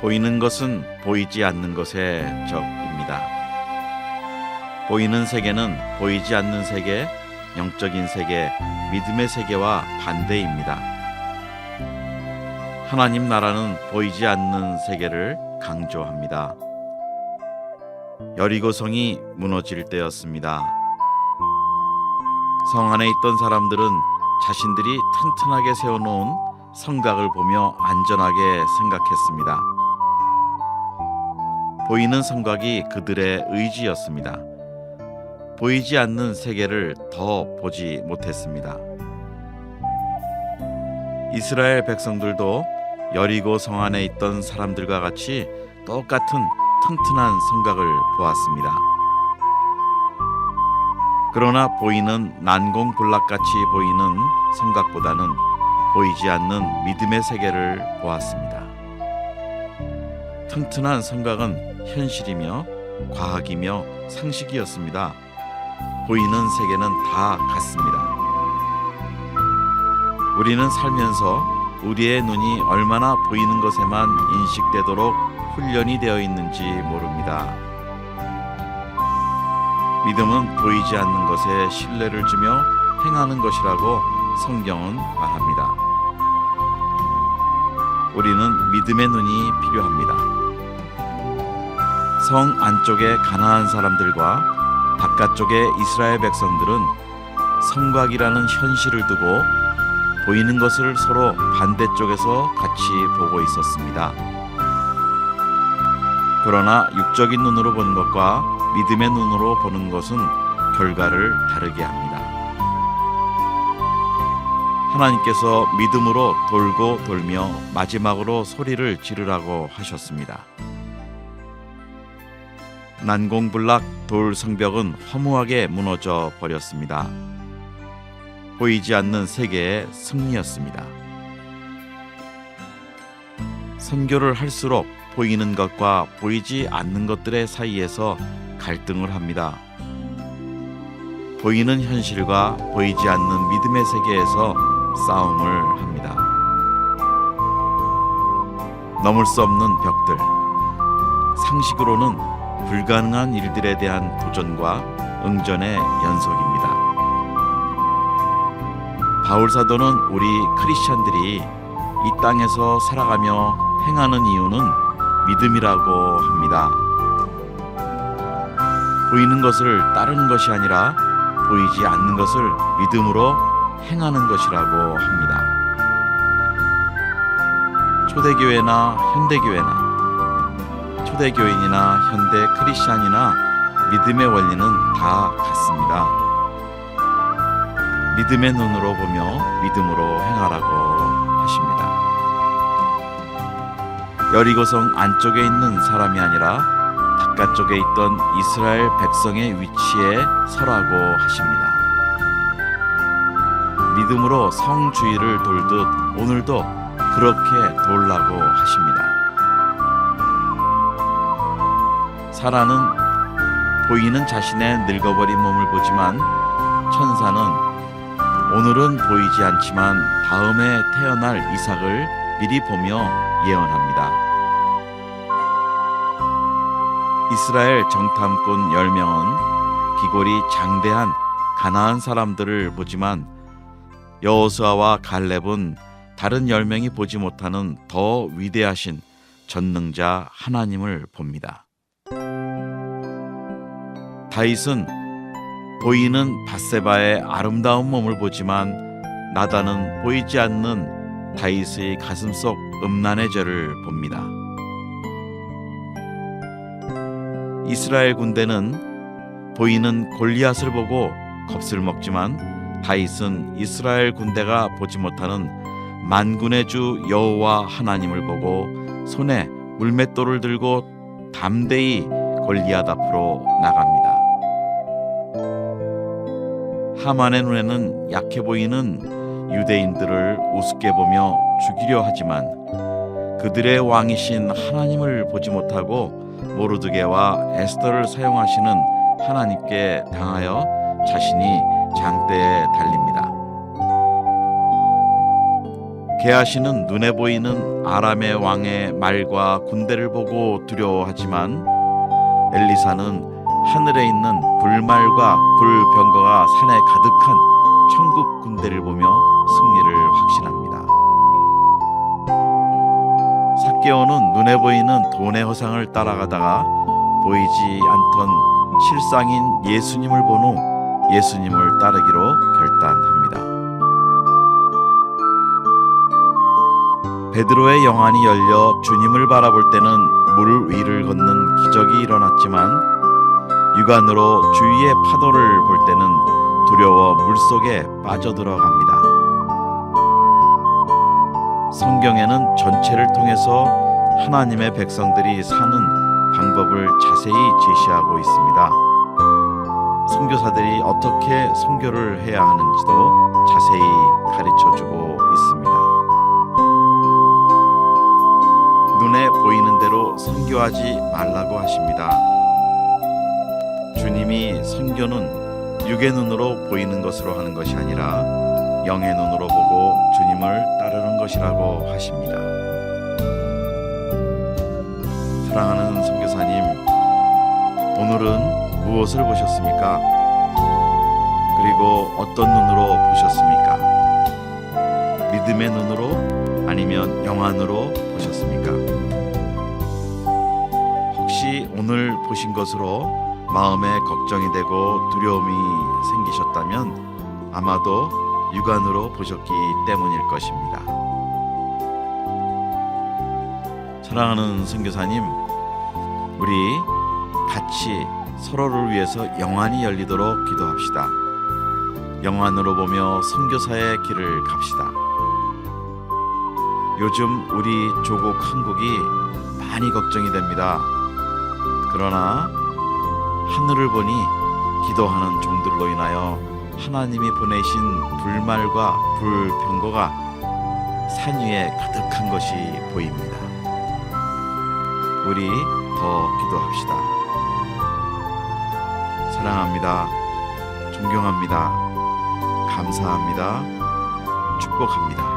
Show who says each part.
Speaker 1: 보이는 것은 보이지 않는 것의 적입니다. 보이는 세계는 보이지 않는 세계, 영적인 세계, 믿음의 세계와 반대입니다. 하나님 나라는 보이지 않는 세계를 강조합니다. 여리고성이 무너질 때였습니다. 성 안에 있던 사람들은 자신들이 튼튼하게 세워놓은 성곽을 보며 안전하게 생각했습니다. 보이는 성곽이 그들의 의지였습니다. 보이지 않는 세계를 더 보지 못했습니다. 이스라엘 백성들도 여리고 성 안에 있던 사람들과 같이 똑같은 튼튼한 성곽을 보았습니다. 그러나 보이는 난공불락같이 보이는 성곽보다는 보이지 않는 믿음의 세계를 보았습니다. 튼튼한 성곽은 현실이며 과학이며 상식이었습니다. 보이는 세계는 다 같습니다. 우리는 살면서 우리의 눈이 얼마나 보이는 것에만 인식되도록 훈련이 되어 있는지 모릅니다. 믿음은 보이지 않는 것에 신뢰를 주며 행하는 것이라고 성경은 말합니다. 우리는 믿음의 눈이 필요합니다. 성 안쪽의 가나안 사람들과 바깥쪽의 이스라엘 백성들은 성곽이라는 현실을 두고 보이는 것을 서로 반대쪽에서 같이 보고 있었습니다. 그러나 육적인 눈으로 보는 것과 믿음의 눈으로 보는 것은 결과를 다르게 합니다. 하나님께서 믿음으로 돌고 돌며 마지막으로 소리를 지르라고 하셨습니다. 난공불락 돌 성벽은 허무하게 무너져 버렸습니다. 보이지 않는 세계의 승리였습니다. 선교를 할수록 보이는 것과 보이지 않는 것들의 사이에서 갈등을 합니다. 보이는 현실과 보이지 않는 믿음의 세계에서 싸움을 합니다. 넘을 수 없는 벽들, 상식으로는 불가능한 일들에 대한 도전과 응전의 연속입니다. 바울 사도는 우리 크리스찬들이 이 땅에서 살아가며 행하는 이유는 믿음이라고 합니다. 보이는 것을 따르는 것이 아니라 보이지 않는 것을 믿음으로 행하는 것이라고 합니다. 초대교회나 현대교회나 초대교인이나 현대 크리스찬이나 믿음의 원리는 다 같습니다. 믿음의 눈으로 보며 믿음으로 행하라고 하십니다. 여리고성 안쪽에 있는 사람이 아니라 바깥쪽에 있던 이스라엘 백성의 위치에 서라고 하십니다. 믿음으로 성 주위를 돌듯 오늘도 그렇게 돌라고 하십니다. 사라는 보이는 자신의 늙어버린 몸을 보지만 천사는 오늘은 보이지 않지만 다음에 태어날 이삭을 미리 보며 예언합니다. 이스라엘 정탐꾼 10명은 기골이 장대한 가나안 사람들을 보지만 여호수아와 갈렙은 다른 10명이 보지 못하는 더 위대하신 전능자 하나님을 봅니다. 다윗은 보이는 밧세바의 아름다운 몸을 보지만 나단은 보이지 않는 다윗의 가슴속 음란의 죄를 봅니다. 이스라엘 군대는 보이는 골리앗을 보고 겁을 먹지만 다윗은 이스라엘 군대가 보지 못하는 만군의 주 여호와 하나님을 보고 손에 물맷돌을 들고 담대히 골리앗 앞으로 나갑니다. 하만의 눈에는 약해 보이는 유대인들을 우습게 보며 죽이려 하지만 그들의 왕이신 하나님을 보지 못하고 모르드게와 에스더를 사용하시는 하나님께 당하여 자신이 장대에 달립니다. 게하시는 눈에 보이는 아람의 왕의 말과 군대를 보고 두려워하지만 엘리사는 하늘에 있는 불말과 불병거가 산에 가득한 천국 군대를 보며 승리를 확신합니다. 삭개오는 눈에 보이는 돈의 허상을 따라가다가 보이지 않던 실상인 예수님을 본 후 예수님을 따르기로 결단합니다. 베드로의 영안이 열려 주님을 바라볼 때는 물 위를 걷는 기적이 일어났지만 육안으로 주위의 파도를 볼 때는 두려워 물속에 빠져들어갑니다. 성경에는 전체를 통해서 하나님의 백성들이 사는 방법을 자세히 제시하고 있습니다. 선교사들이 어떻게 선교를 해야 하는지도 자세히 가르쳐주고 있습니다. 눈에 보이는 대로 선교하지 말라고 하십니다. 주님이 선교는 육의 눈으로 보이는 것으로 하는 것이 아니라 영의 눈으로 보고 주님을 따르는 것이라고 하십니다. 사랑하는 선교사님, 오늘은 무엇을 보셨습니까? 그리고 어떤 눈으로 보셨습니까? 믿음의 눈으로 아니면 영안으로 보셨습니까? 혹시 오늘 보신 것으로 마음에 걱정이 되고 두려움이 생기셨다면 아마도 육안으로 보셨기 때문일 것입니다. 사랑하는 선교사님, 우리 같이 서로를 위해서 영안이 열리도록 기도합시다. 영안으로 보며 선교사의 길을 갑시다. 요즘 우리 조국 한국이 많이 걱정이 됩니다. 그러나 하늘을 보니 기도하는 종들로 인하여 하나님이 보내신 불말과 불병거가 산 위에 가득한 것이 보입니다. 우리 더 기도합시다. 사랑합니다. 존경합니다. 감사합니다. 축복합니다.